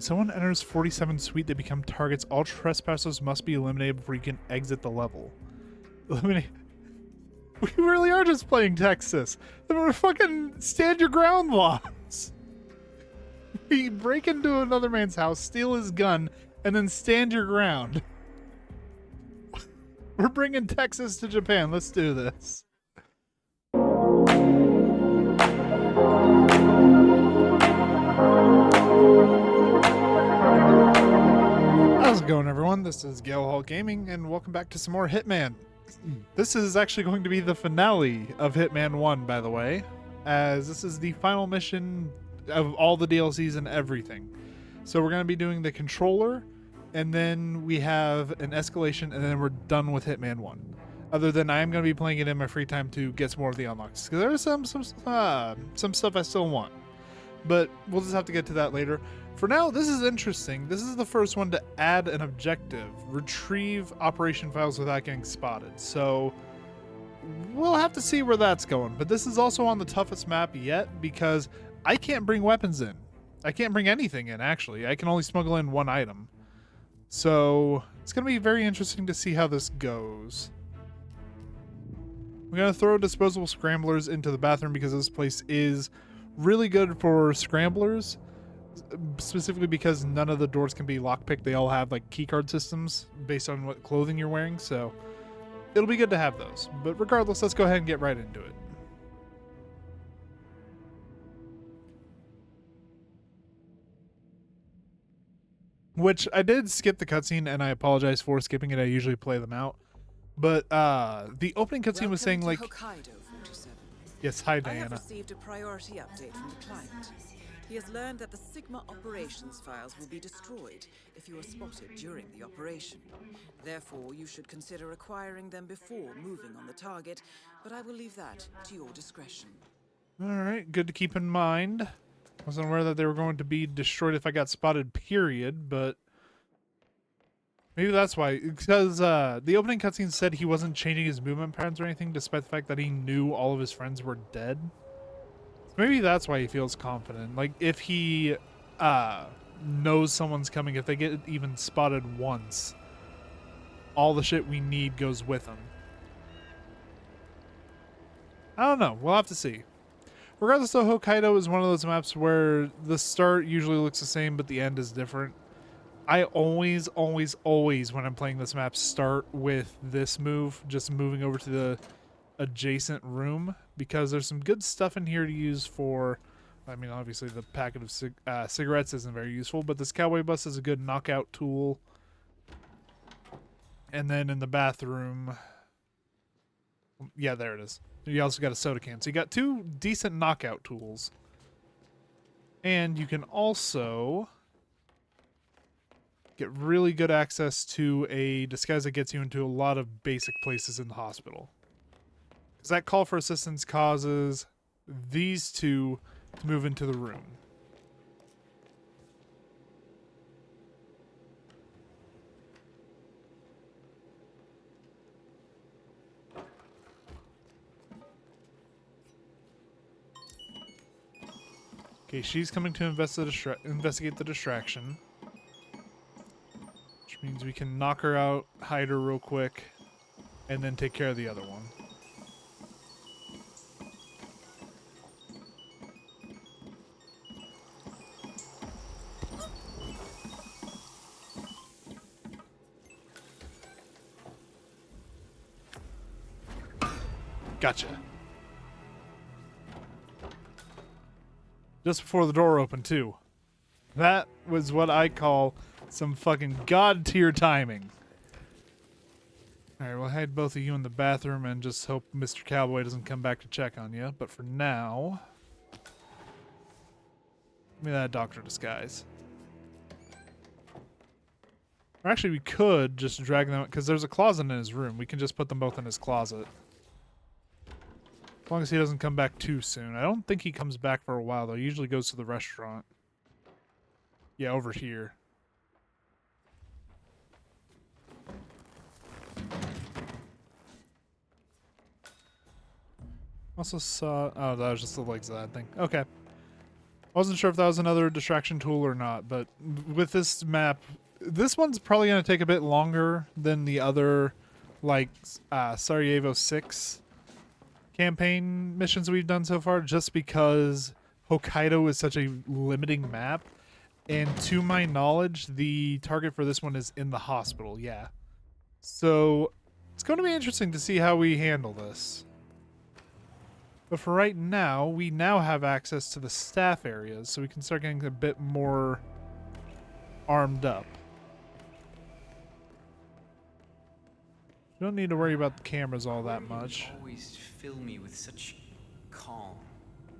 When someone enters 47 suite, they become targets. All trespassers must be eliminated before you can exit the level. Eliminate. We really are just playing Texas. We're fucking stand your ground laws. We break into another man's house, steal his gun, and then stand your ground. We're bringing Texas to Japan. Let's do this. How's it going, everyone? This is Gale Hall Gaming, and welcome back to some more Hitman. This is actually going to be the finale of Hitman 1, by the way, as this is the final mission of all the DLCs and everything. So we're going to be doing the controller, and then we have an escalation, and then we're done with Hitman 1. Other than I am going to be playing it in my free time to get some more of the unlocks, because there's some stuff I still want. But we'll just have to get to that later. For now, this is interesting. This is the first one to add an objective. Retrieve operation files without getting spotted. So we'll have to see where that's going. But this is also on the toughest map yet because I can't bring weapons in. I can't bring anything in, actually. I can only smuggle in one item. So it's going to be very interesting to see how this goes. We're going to throw disposable scramblers into the bathroom because this place is really good for scramblers, specifically because none of the doors can be lockpicked. They all have like keycard systems based on what clothing you're wearing, so it'll be good to have those. But regardless, let's go ahead and get right into it. Which I did skip the cutscene, and I apologize for skipping it. I usually play them out. But the opening cutscene was saying like, Hokkaido 47. yes, hi I Diana. have received a priority update from the client. He has learned that the Sigma operations files will be destroyed if you are spotted during the operation. Therefore, you should consider acquiring them before moving on the target, but I will leave that to your discretion. Alright, good to keep in mind. I wasn't aware that they were going to be destroyed if I got spotted, period, but maybe that's why. Because the opening cutscene said he wasn't changing his movement patterns or anything, despite the fact that he knew all of his friends were dead. So maybe that's why he feels confident. Like, if he knows someone's coming, if they get even spotted once, all the shit we need goes with them. I don't know. We'll have to see. Regardless, though, Hokkaido is one of those maps where the start usually looks the same, but the end is different. I always, when I'm playing this map, start with this move, just moving over to the adjacent room, because there's some good stuff in here to use for, I mean, obviously the packet of cigarettes isn't very useful, but this cowboy bus is a good knockout tool. And then in the bathroom, yeah, there it is. You also got a soda can. So you got two decent knockout tools. And you can also get really good access to a disguise that gets you into a lot of basic places in the hospital. Because that call for assistance causes these two to move into the room. Okay, she's coming to investigate the distraction. Which means we can knock her out, hide her real quick, and then take care of the other one. Gotcha. Just before the door opened, too. That was what I call some fucking god-tier timing. Alright, we'll hide both of you in the bathroom and just hope Mr. Cowboy doesn't come back to check on you. But for now, give me that doctor disguise. Or actually, we could just drag them, because there's a closet in his room. We can just put them both in his closet. As long as he doesn't come back too soon. I don't think he comes back for a while, though. He usually goes to the restaurant. Yeah, over here. Also saw... Oh, that was just the legs of that thing. Okay. I wasn't sure if that was another distraction tool or not, but with this map, this one's probably going to take a bit longer than the other, like, Sarajevo Six campaign missions we've done so far, just because Hokkaido is such a limiting map. And to my knowledge, the target for this one is in the hospital, yeah. So it's going to be interesting to see how we handle this. But for right now, we now have access to the staff areas, so we can start getting a bit more armed up. You don't need to worry about the cameras all that much. You always fill me with such calm,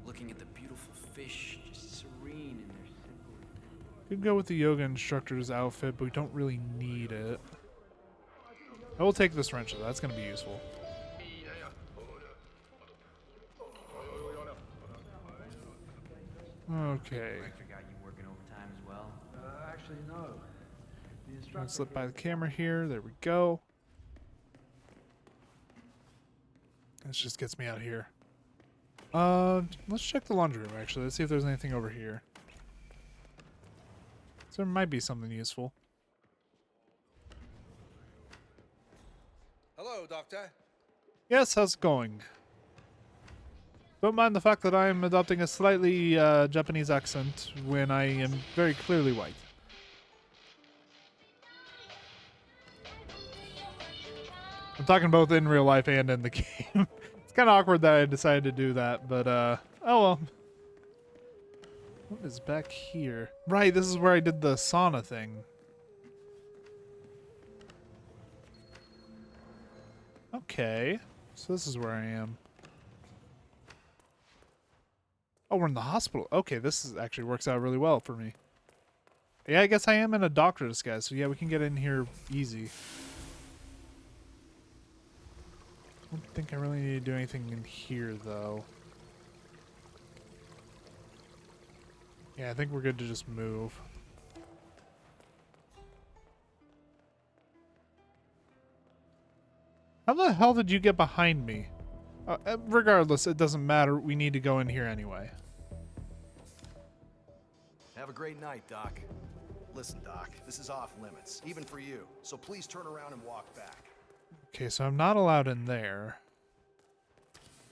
looking at the beautiful fish, just serene in their simple. Could go with the yoga instructor's outfit, but we don't really need it. I will take this wrench though, that's going to be useful. Okay. I forgot you working overtime as well. Actually, no. The Let's instructor slip by the camera here. There we go. This just gets me out here. Let's check the laundry room actually. Let's see if there's anything over here. So there might be something useful. Hello, Doctor. Yes, how's it going? Don't mind the fact that I am adopting a slightly Japanese accent when I am very clearly white. I'm talking both in real life and in the game. It's kind of awkward that I decided to do that, but oh well. What is back here? Right, this is where I did the sauna thing. Okay, so this is where I am. Oh, we're in the hospital. Okay, this is actually works out really well for me. Yeah, I guess I am in a doctor disguise, so yeah, we can get in here easy. I don't think I really need to do anything in here, though. Yeah, I think we're good to just move. How the hell did you get behind me? Regardless, it doesn't matter. We need to go in here anyway. Have a great night, Doc. Listen, Doc, this is off limits, even for you. So please turn around and walk back. Okay, so I'm not allowed in there.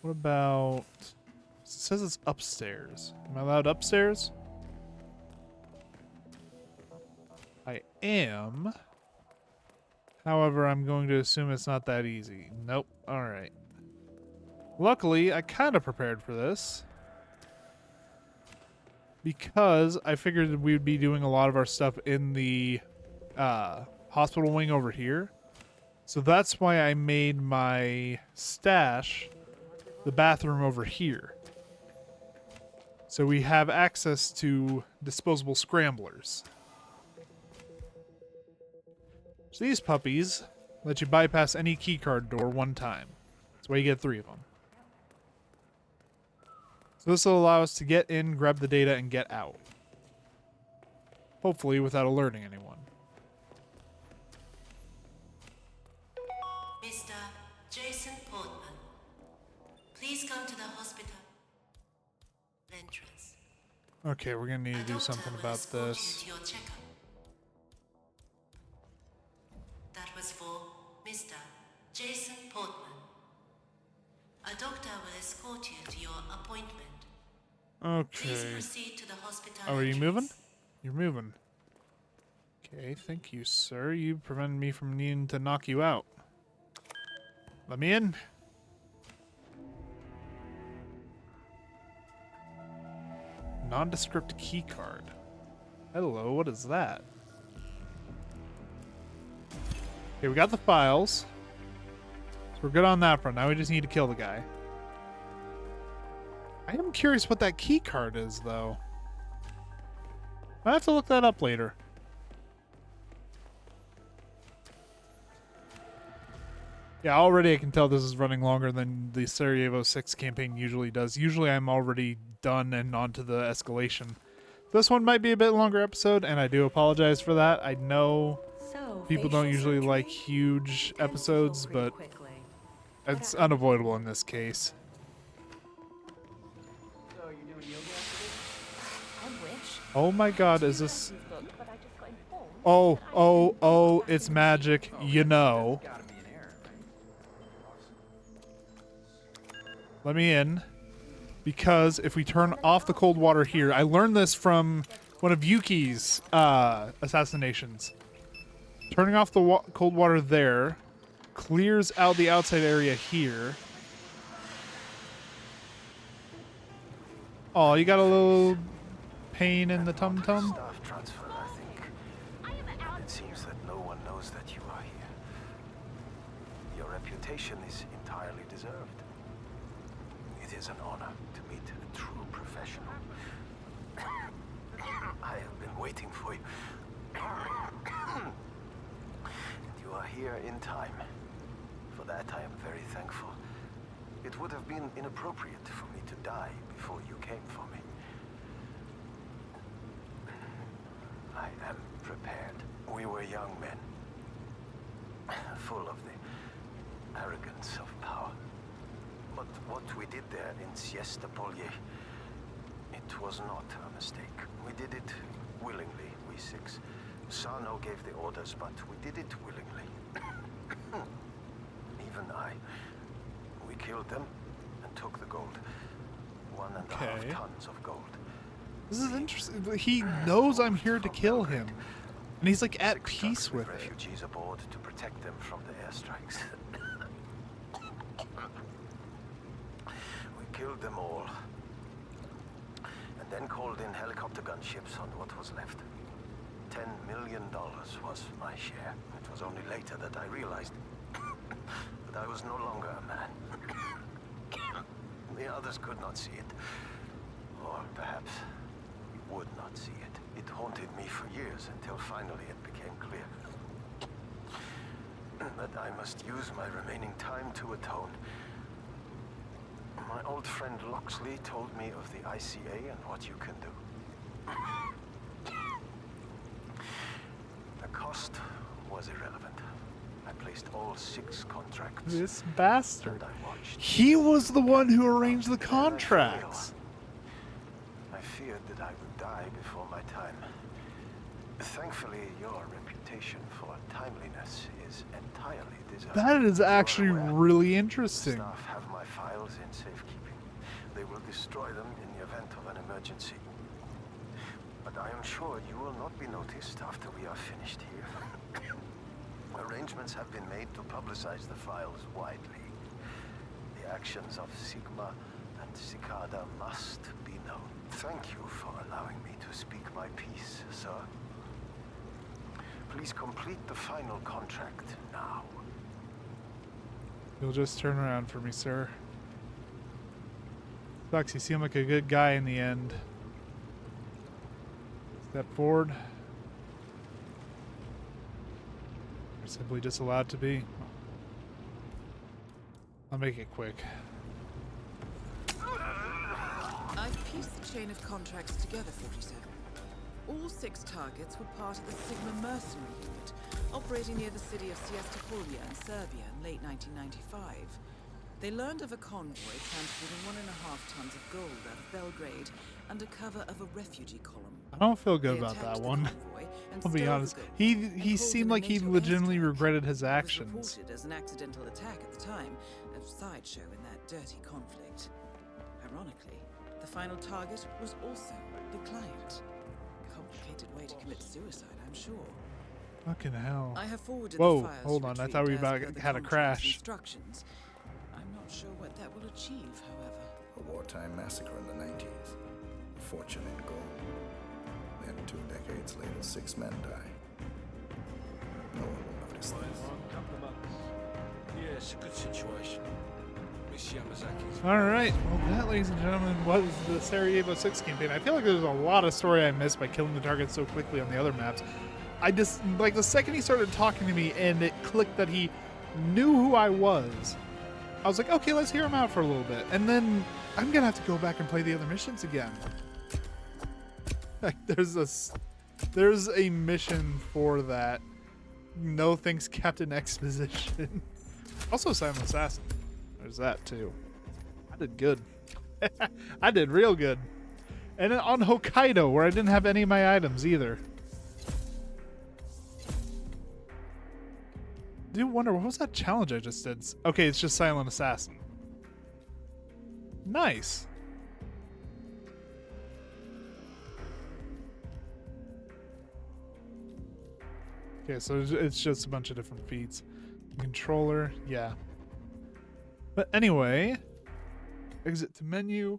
What about... It says it's upstairs. Am I allowed upstairs? I am. However, I'm going to assume it's not that easy. Nope. Alright. Luckily, I kind of prepared for this. Because I figured we would be doing a lot of our stuff in the hospital wing over here. So that's why I made my stash the bathroom over here. So we have access to disposable scramblers. So these puppies let you bypass any keycard door one time. That's why you get 3 of them. So this will allow us to get in, grab the data, and get out. Hopefully without alerting anyone. Mr. Jason Portman, please come to the hospital entrance. Okay, we're gonna need to A do doctor something will about escort this. you to your checkup. That was for Mr. Jason Portman. A doctor will escort you to your appointment. Please Okay. proceed to the hospital Oh, are you entrance. moving? You're moving. Okay, thank you, sir. You prevented me from needing to knock you out. Let me in. Nondescript key card. Hello, what is that? Okay, we got the files. So we're good on that front. Now we just need to kill the guy. I am curious what that key card is, though. I have to look that up later. Yeah, already I can tell this is running longer than the Sarajevo Six campaign usually does. Usually I'm already done and on to the escalation. This one might be a bit longer episode, and I do apologize for that. I know people don't usually like huge episodes, but it's unavoidable in this case. So you're doing yoga after this? Oh my god, is this... Oh, it's magic, you know. Gotta be an error, right? Let me in. Because if we turn off the cold water here, I learned this from one of Yuki's assassinations. Turning off the cold water there clears out the outside area here. Oh, you got a little pain in the tum-tum? Staff transfer, I think. And it seems that no one knows that you are here. Your reputation is entirely deserved. It is an honor to meet a true professional. I have been waiting for you. And you are here in time. For that I am very thankful. It would have been inappropriate for me to die before you came for me. I am prepared. We were young men, full of the arrogance of power. But what we did there in Siesta Polye, it was not a mistake. We did it willingly, we six. Sano gave the orders, but we did it willingly. Even I. We killed them and took the gold. 1.5 tons of gold. This is interesting. He knows I'm here to kill him. And he's like at peace with it. Refugees aboard to protect them from the airstrikes. We killed them all. And then called in helicopter gunships on what was left. $10 million was my share. It was only later that I realized that I was no longer a man. The others could not see it. Or perhaps would not see it. It haunted me for years until finally it became clear that I must use my remaining time to atone. My old friend Loxley told me of the ICA and what you can do. The cost was irrelevant. I placed all 6 contracts. This bastard. And I watched. He was the one who arranged the contracts. I feared that I would die before my time. Thankfully, your reputation for timeliness is entirely deserved. That is You are actually aware. really The interesting. staff have my files in safekeeping. They will destroy them in the event of an emergency. But I am sure you will not be noticed after we are finished here. Arrangements have been made to publicize the files widely. The actions of Sigma and Cicada must be known. Thank you for allowing me to speak my piece, sir. Please complete the final contract now. You'll just turn around for me, sir. Sucks, you seem like a good guy in the end. Step forward. You're simply just allowed to be. I'll make it quick. I've pieced the chain of contracts together, 47. All 6 targets were part of the Sigma mercenary unit, operating near the city of Siesta Polye in Serbia in late 1995. They learned of a convoy transporting 1.5 tons of gold out of Belgrade under cover of a refugee column. I don't feel good They about attacked that the one. convoy and I'll be stole the honest. gold He and pulled seemed in a like he NATO legitimately airstrike. regretted his It was actions. reported as an accidental attack at the time, a sideshow in that dirty conflict. Ironically, the final target was also the client. Complicated way to commit suicide, I'm sure. Fucking hell. I have forwarded Whoa, the files hold to on, I retrieve thought we as about per the had a contract's crash. Instructions. I'm not sure what that will achieve, however. A wartime massacre in the 90s. A fortune in gold. Then 2 decades later, 6 men die. No one will notice this. Yeah, it's a good situation. Miss Yamazaki's. Alright, well that, ladies and gentlemen, was the Sarajevo Six campaign. I feel like there's a lot of story I missed by killing the targets so quickly on the other maps. I just, like, the second he started talking to me and it clicked that he knew who I was, I was like, okay, let's hear him out for a little bit. And then I'm gonna have to go back and play the other missions again. Like, there's a mission for that. No thanks, Captain Exposition. Also, Silent Assassin. There's that too. I did good. I did real good. And then on Hokkaido, where I didn't have any of my items either. I do wonder, what was that challenge I just did? Okay, it's just Silent Assassin. Nice. Okay, so it's just a bunch of different feats. Controller, yeah. But anyway, exit to menu.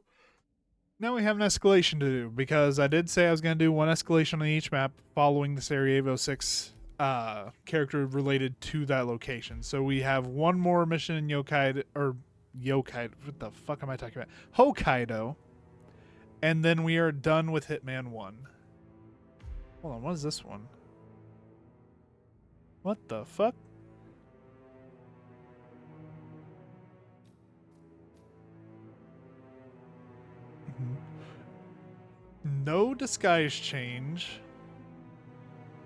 Now we have an escalation to do, because I did say I was going to do one escalation on each map following the Sarajevo Six character related to that location. So we have one more mission in Hokkaido, what the fuck am I talking about? Hokkaido. And then we are done with Hitman 1. Hold on, what is this one? What the fuck? No disguise change.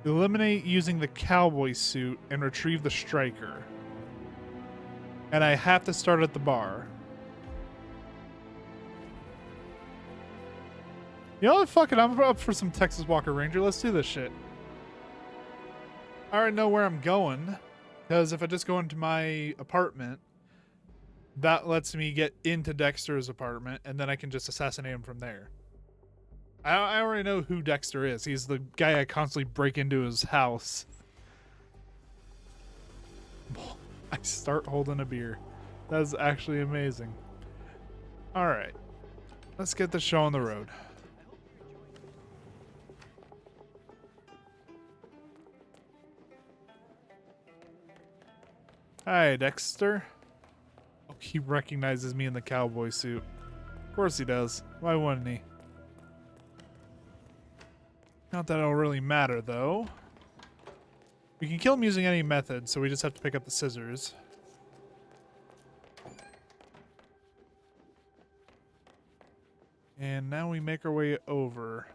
Eliminate using the cowboy suit and retrieve the striker. And I have to start at the bar. You know what? Fuck it. I'm up for some Texas Walker Ranger. Let's do this shit. I already know where I'm going. Because if I just go into my apartment, that lets me get into Dexter's apartment. And then I can just assassinate him from there. I already know who Dexter is. He's the guy I constantly break into his house. I start holding a beer. That's actually amazing. Alright. Let's get the show on the road. Hi, Dexter. Oh, he recognizes me in the cowboy suit. Of course he does. Why wouldn't he? Not that it'll really matter, though. We can kill him using any method, so we just have to pick up the scissors. And now we make our way over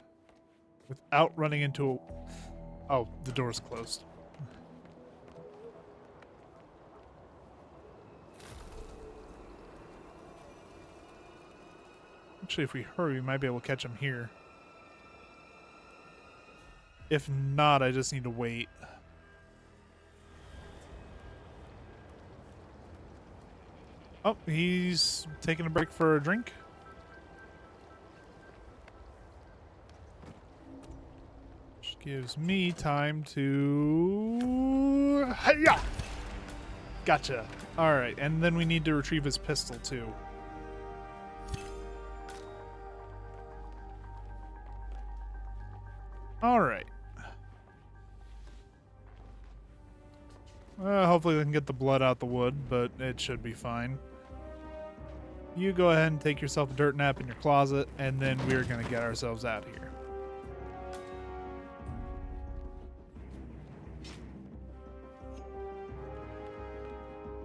without running into a... Oh, the door's closed. Actually, if we hurry, we might be able to catch him here. If not, I just need to wait. Oh, he's taking a break for a drink. Which gives me time to... Hi-ya! Gotcha. Alright, and then we need to retrieve his pistol, too. Alright. Hopefully we can get the blood out the wood, but it should be fine. You go ahead and take yourself a dirt nap in your closet, and then we're going to get ourselves out of here.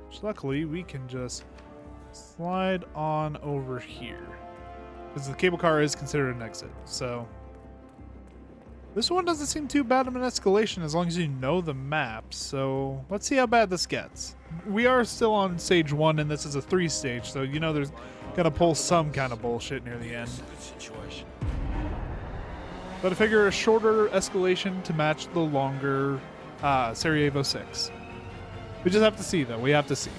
Which luckily, we can just slide on over here. Because the cable car is considered an exit, so... This one doesn't seem too bad of an escalation as long as you know the map, so let's see how bad this gets. We are still on stage 1 and this is a 3-stage, so you know there's gotta pull some kind of bullshit near the end. Good situation. But I figure a shorter escalation to match the longer Sarajevo 6. We just have to see though, we have to see.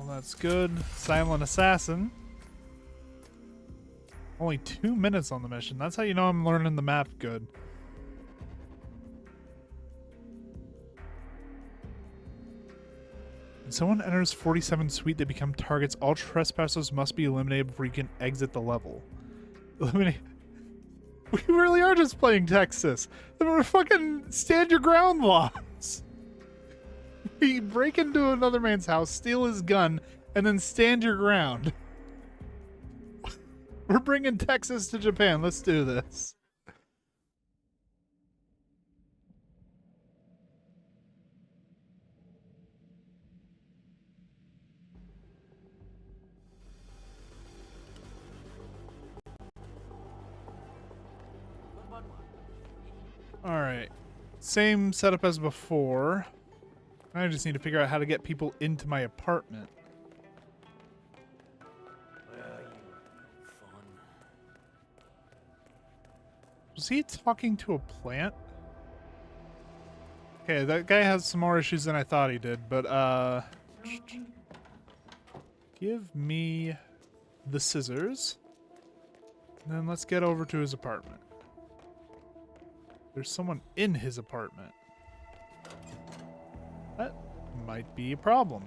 That's good. Silent Assassin. Only 2 minutes on the mission. That's how you know I'm learning the map good. When someone enters 47 suite, they become targets. All trespassers must be eliminated before you can exit the level. Eliminate. We really are just playing Texas. We're fucking stand your ground laws. We break into another man's house, steal his gun, and then stand your ground. We're bringing Texas to Japan. Let's do this. All right. Same setup as before. I just need to figure out how to get people into my apartment. Fun. Was he talking to a plant? Okay, that guy has some more issues than I thought he did, but give me the scissors. And then let's get over to his apartment. There's someone in his apartment. That might be a problem.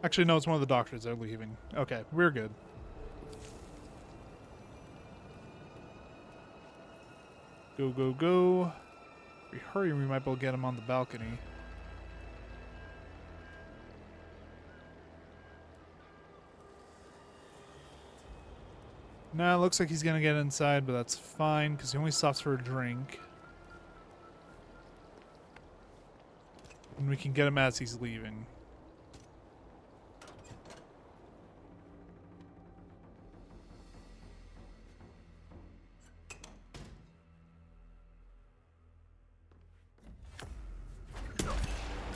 Actually, no, it's one of the doctors. They're leaving. Okay, we're good. Go, go, go. If we hurry, we might be able to get him on the balcony. Nah, looks like he's gonna get inside, but that's fine, because he only stops for a drink. And we can get him as he's leaving.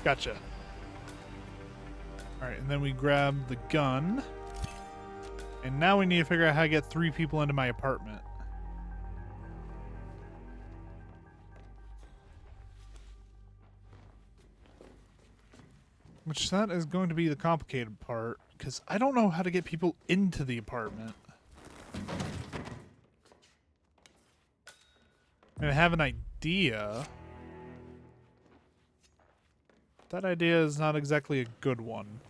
Gotcha. Alright, and then we grab the gun. And now we need to figure out how to get 3 people into my apartment. Which that is going to be the complicated part, because I don't know how to get people into the apartment. And I have an idea. That idea is not exactly a good one.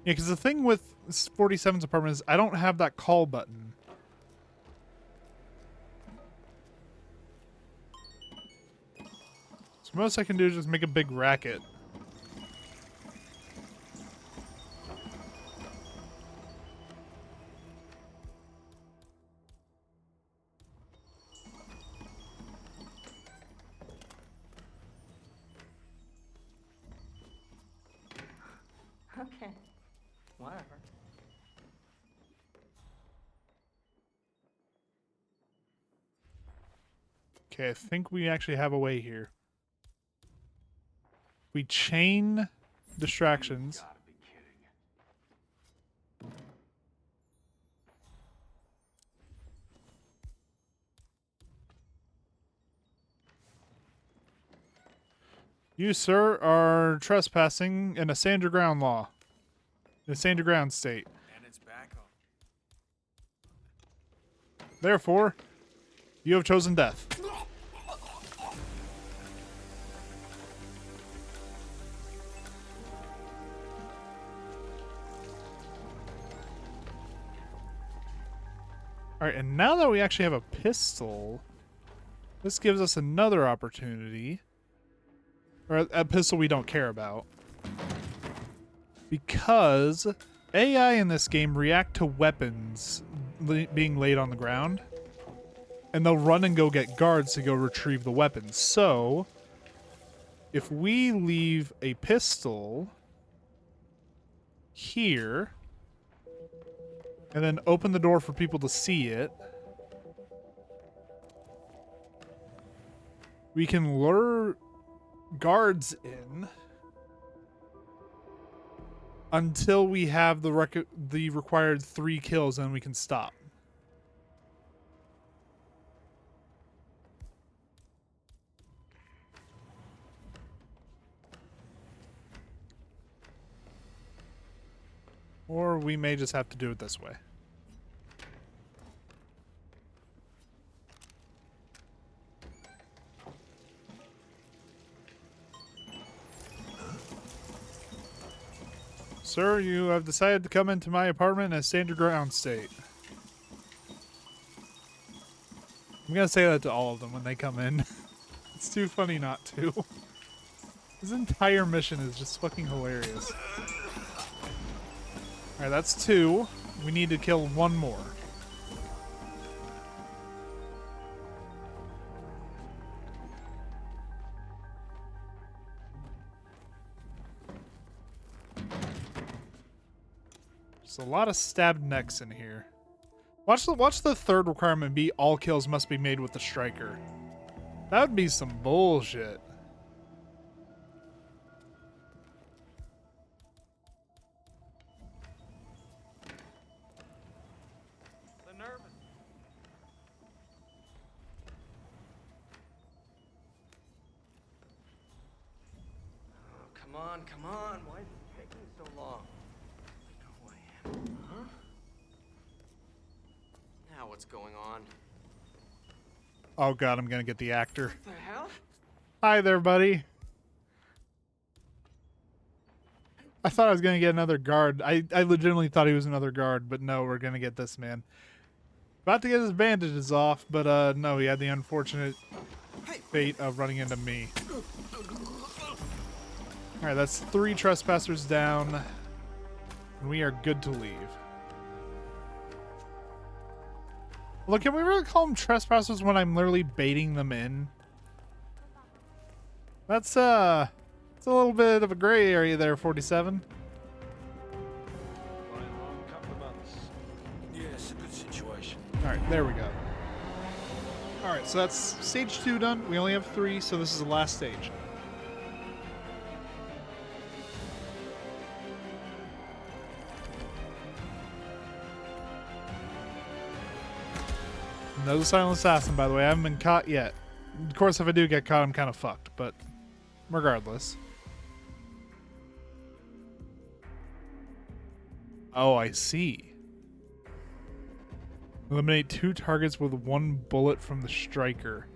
Yeah, because the thing with 47's apartment is I don't have that call button. So most I can do is just make a big racket. Okay. Whatever. Okay, I think we actually have a way here. We chain distractions. You, sir, are trespassing in a stand your ground law. In a stand your ground state. And it's back on. Therefore, you have chosen death. Alright, and now that we actually have a pistol, this gives us another opportunity. Or a pistol we don't care about. Because AI in this game react to weapons being laid on the ground. And they'll run and go get guards to go retrieve the weapons. So, if we leave a pistol here, and then open the door for people to see it, we can lure guards in until we have the required 3 kills, and we can stop. Or we may just have to do it this way. Sir, you have decided to come into my apartment in a stand your ground state. I'm gonna say that to all of them when they come in. It's too funny not to. This entire mission is just fucking hilarious. Alright, that's 2. We need to kill 1 more. So a lot of stabbed necks in here. Watch the third requirement be all kills must be made with the striker. That would be some bullshit. They're nervous. Oh, come on, come on. Why is it taking so long? I know who I am. Huh? Now what's going on? Oh god, I'm gonna get the actor. What the hell? Hi there, buddy. I thought I was gonna get another guard. I legitimately thought he was another guard, but no, we're gonna get this man. About to get his bandages off, but no, he had the unfortunate fate of running into me. Alright, that's 3 trespassers down. And we are good to leave. Look, can we really call them trespassers when I'm literally baiting them in? It's a little bit of a gray area there, 47. Right, long couple of months. Yeah, it's a good situation. Alright, there we go. Alright, so that's stage 2 done. We only have 3, so this is the last stage. No silent assassin, by the way. I haven't been caught yet. Of course, if I do get caught, I'm kind of fucked, but regardless. Oh, I see. Eliminate 2 targets with 1 bullet from the striker.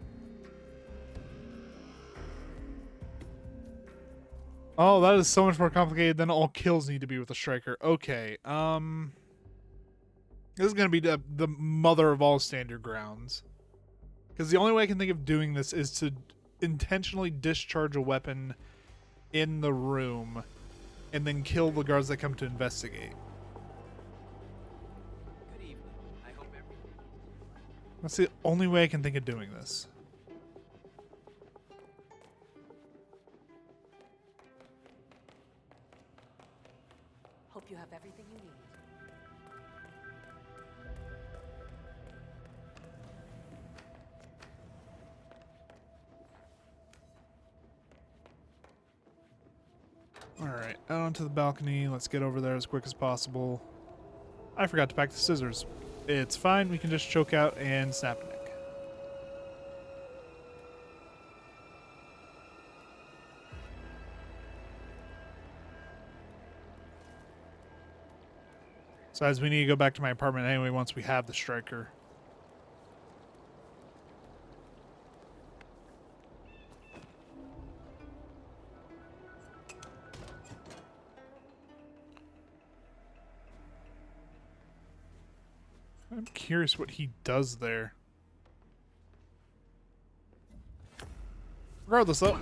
Oh, that is so much more complicated than all kills need to be with the striker. Okay, this is going to be the mother of all stand your grounds. Because the only way I can think of doing this is to intentionally discharge a weapon in the room and then kill the guards that come to investigate. Good evening. I hope everything. That's the only way I can think of doing this. Hope you have everything you need. Alright, out onto the balcony. Let's get over there as quick as possible. I forgot to pack the scissors. It's fine, we can just choke out and snap a neck. Besides, we need to go back to my apartment anyway once we have the striker. I'm curious what he does there. Regardless, though,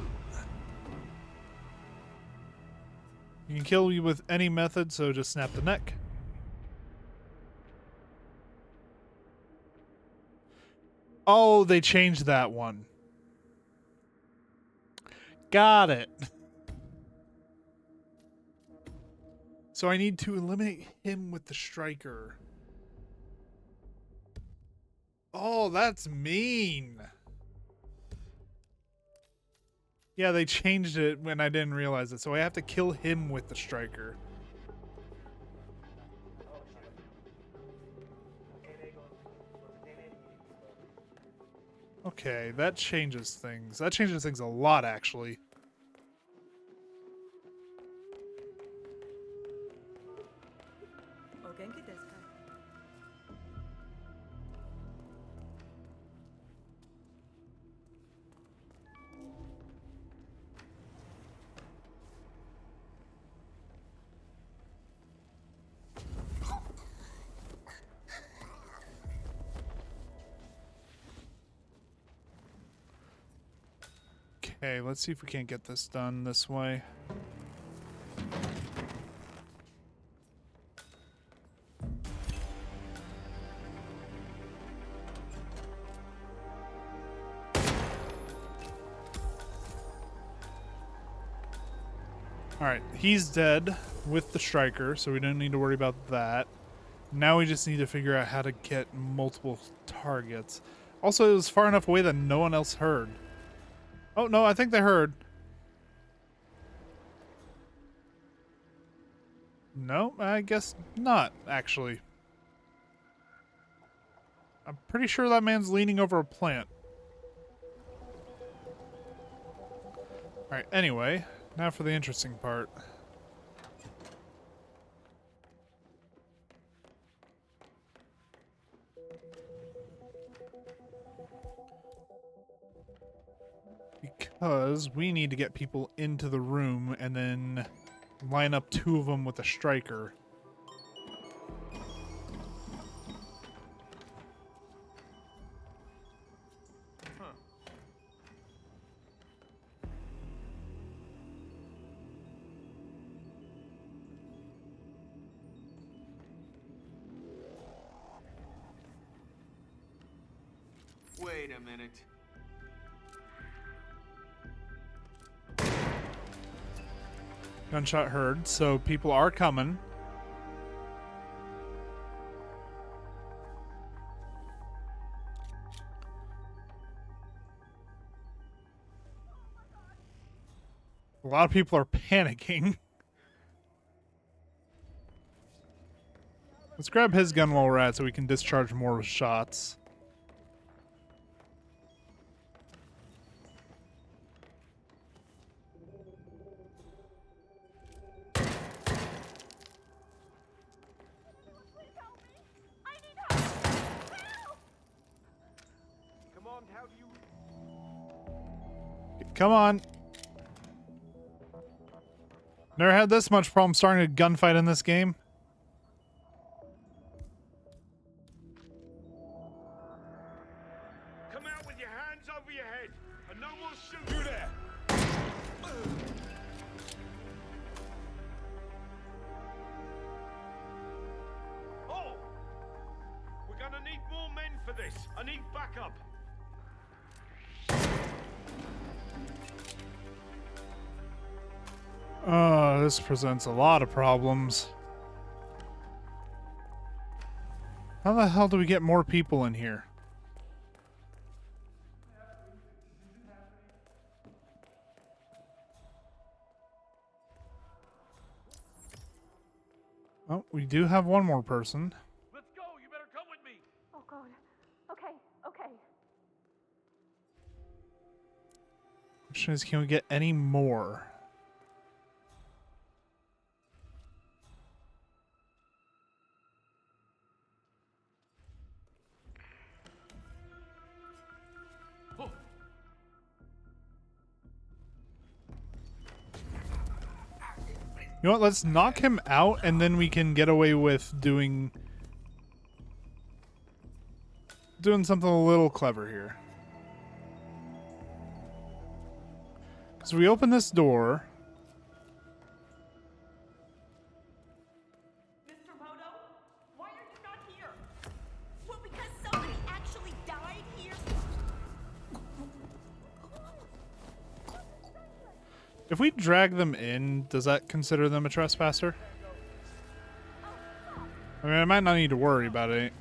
you can kill you with any method, so just snap the neck. Oh, they changed that one. Got it. So I need to eliminate him with the striker. Oh, that's mean. Yeah, they changed it when I didn't realize it. So I have to kill him with the striker. Okay, that changes things. That changes things a lot, actually. Okay, let's see if we can't get this done this way. Alright, he's dead. with the striker, so we don't need to worry about that. Now we just need to figure out how to get multiple targets. Also, it was far enough away that no one else heard. Oh, no, I think they heard. No, I guess not, actually. I'm pretty sure that man's leaning over a plant. Alright, anyway, now for the interesting part. Because we need to get people into the room and then line up 2 of them with a striker. Wait a minute. Gunshot heard, so people are coming. A lot of people are panicking. Let's grab his gun while we're at it so we can discharge more shots. Come on. Never had this much problem starting a gunfight in this game. Come out with your hands over your head, and no more shooting. You there? Oh! We're gonna need more men for this. I need backup. This presents a lot of problems. How the hell do we get more people in here? Oh, we do have one more person. Let's go. You better come with me. Oh, God. Okay, okay. Question is, can we get any more? You know what? Let's knock him out, and then we can get away with doing something a little clever here. So we open this door. Mr. Moto, why are you not here? Well, because somebody actually died here. If we drag them in, does that consider them a trespasser? I mean, I might not need to worry about it.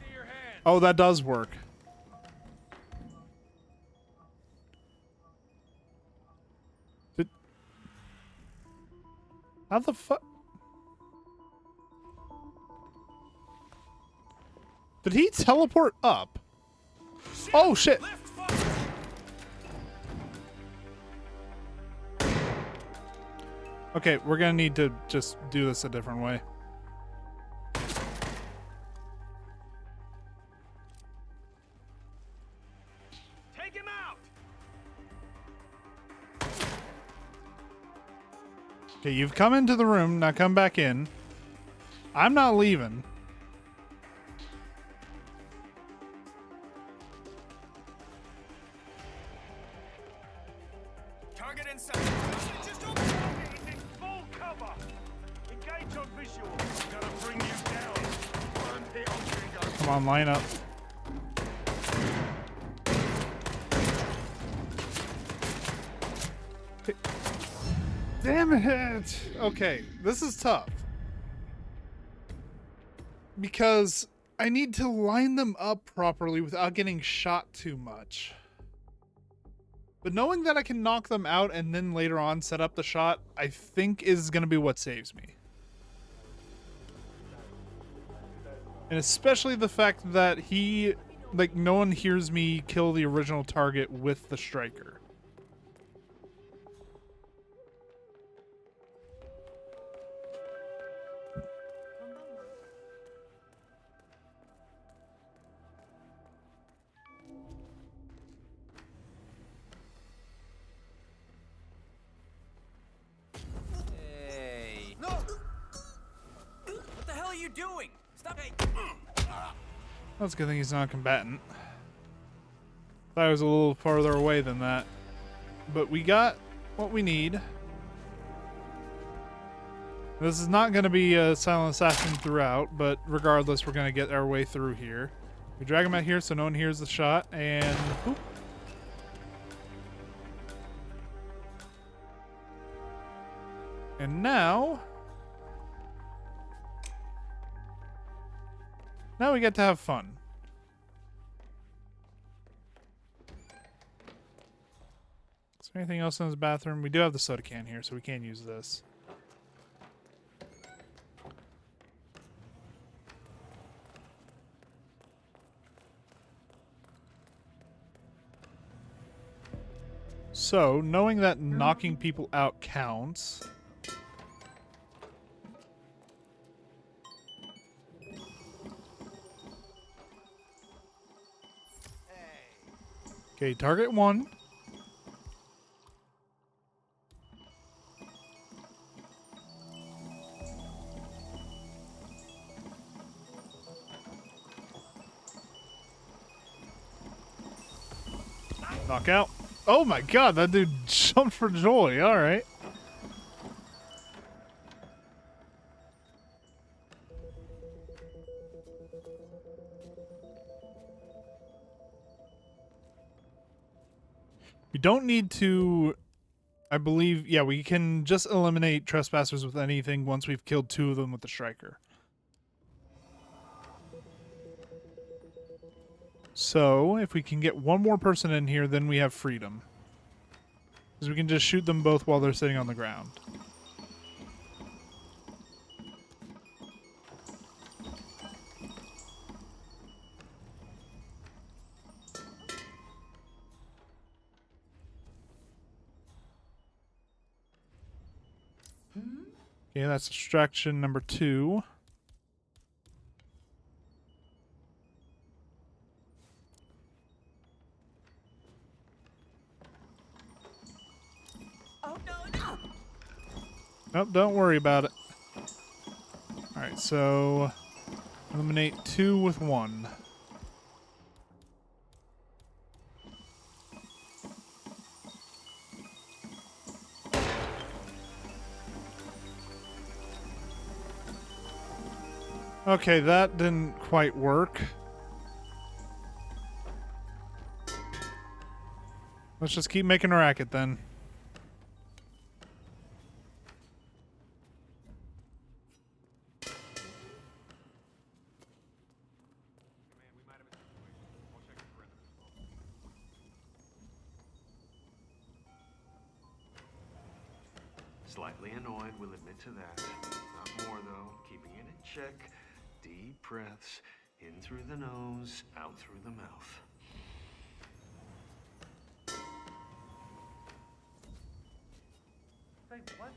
Oh, that does work. How the fuck? Did he teleport up? Oh, shit. Okay, we're gonna need to just do this a different way. Take him out. Okay, you've come into the room, now come back in. I'm not leaving. Target inside. Just don't He's in full cover. Engage on visual. Gotta bring you down. One hit on trigger. Come on, line up. Damn it! Okay, this is tough. because I need to line them up properly without getting shot too much. But knowing that I can knock them out and then later on set up the shot, I think is going to be what saves me. And especially the fact that no one hears me kill the original target with the striker. Hey. No! What the hell are you doing? Stop. Hey. That's a good thing he's not a combatant. Thought I was a little farther away than that. But we got what we need. This is not going to be a silent assassin throughout, but regardless, we're going to get our way through here. We drag him out here so no one hears the shot, and boop. And now we get to have fun. Is there anything else in this bathroom? We do have the soda can here, so we can use this. So, knowing that knocking people out counts. Okay, target 1. Knockout. Oh my god, that dude jumped for joy. All right. We don't need to, I believe, yeah, we can just eliminate trespassers with anything once we've killed 2 of them with the striker. So, if we can get 1 more person in here, then we have freedom. Because we can just shoot them both while they're sitting on the ground. Okay, that's distraction number 2. Oh, no. Nope, don't worry about it. Alright, so eliminate 2 with 1. Okay, that didn't quite work. Let's just keep making a racket then. Slightly annoyed, we'll admit to that. Not more, though. Keeping it in check. Deep breaths. In through the nose, out through the mouth. Wait, what?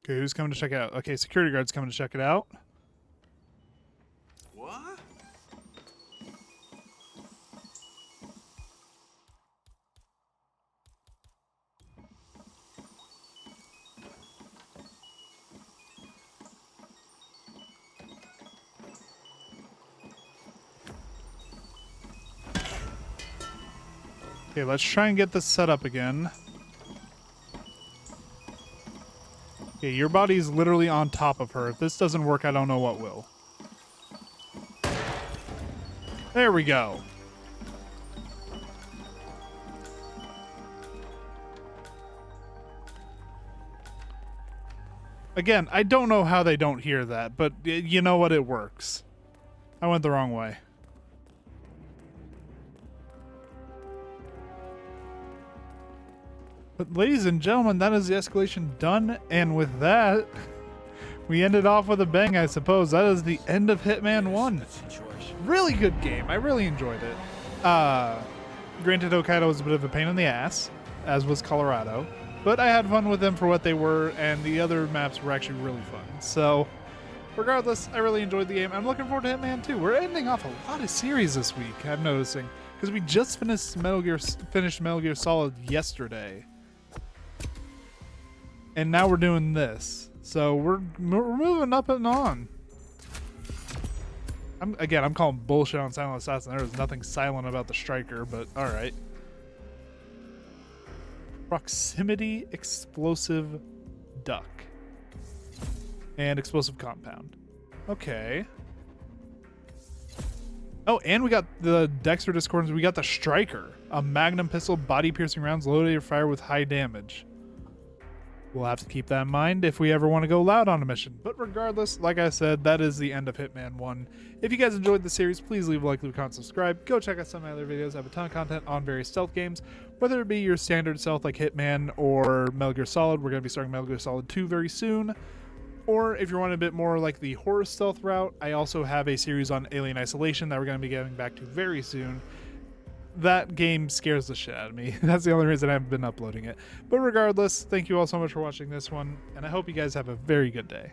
Okay, who's coming to check it out? Okay, security guard's coming to check it out. What? Okay, let's try and get this set up again. Okay, your body's literally on top of her. If this doesn't work, I don't know what will. There we go. Again, I don't know how they don't hear that, but you know what? It works. I went the wrong way. But ladies and gentlemen, that is the escalation done, and with that, we ended off with a bang, I suppose. That is the end of Hitman 1. Really good game. I really enjoyed it. Granted, Hokkaido was a bit of a pain in the ass, as was Colorado, but I had fun with them for what they were, and the other maps were actually really fun. So, regardless, I really enjoyed the game. I'm looking forward to Hitman 2. We're ending off a lot of series this week, I'm noticing, because we just finished Metal Gear Solid yesterday. And now we're doing this. So we're moving up and on. I'm calling bullshit on Silent Assassin. There was nothing silent about the Striker, but alright. Proximity Explosive Duck. And Explosive Compound. Okay. Oh, and we got the Dexter Discordance. We got the Striker. A Magnum pistol, body-piercing rounds, loaded to fire with high damage. We'll have to keep that in mind if we ever want to go loud on a mission. But regardless, like I said, that is the end of Hitman 1. If you guys enjoyed the series, please leave a like, leave a comment, subscribe. Go check out some of my other videos. I have a ton of content on various stealth games, whether it be your standard stealth like Hitman or Metal Gear Solid. We're going to be starting Metal Gear Solid 2 very soon. Or if you're wanting a bit more like the horror stealth route, I also have a series on Alien Isolation that we're going to be getting back to very soon. That game scares the shit out of me. That's the only reason I haven't been uploading it. But regardless, thank you all so much for watching this one, and I hope you guys have a very good day.